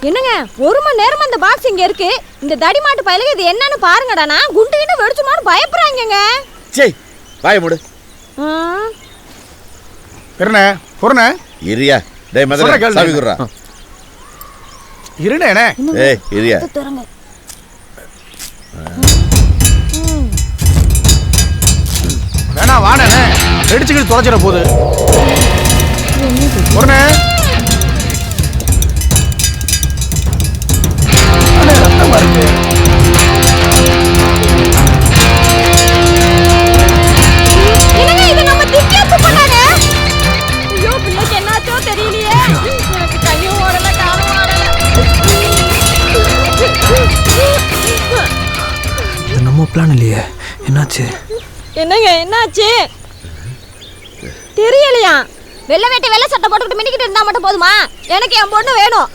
என்னங்க 1 மணி நேரமா இந்த பாக்ஸ் இங்க இருக்கு. இந்த தடி மாட்டு பயலுக்கு இது என்னன்னு பாருங்கடா. நான் குண்டு கிட்ட வெடிச்சுமான்னு பயப்படுறாங்கங்க. சேய் வாய மூடு. இருண்ணே பொறுண்ணே. இரியா டேய் மதன சாவி குடுறா. இருண்ணே. ஏய் இரியா. வேணா வாணே வெடிச்சுக்கிட்டு தொலைச்சிட போகுது. பொறுண்ணே. ரத்தமா இருக்கு. என்னங்க இது நம்ம திக்கியா துப்பட்டானே. ஐயோ பிள்ளைக்கு என்னாச்சோ தெரியலையே. எனக்கு கையும் ஓடல காலும் ஓடல. இது நம்ம பிளான் இல்லையே. என்னாச்சு? என்னங்க என்னாச்சு தெரியலையா? வெள்ளை வேட்டை வெள்ளை சட்டை போட்டுக்கிட்டு மின்னிக்கிட்டு இருந்தா மட்டும் போதுமா? எனக்கு என் பொண்ணு வேணும்.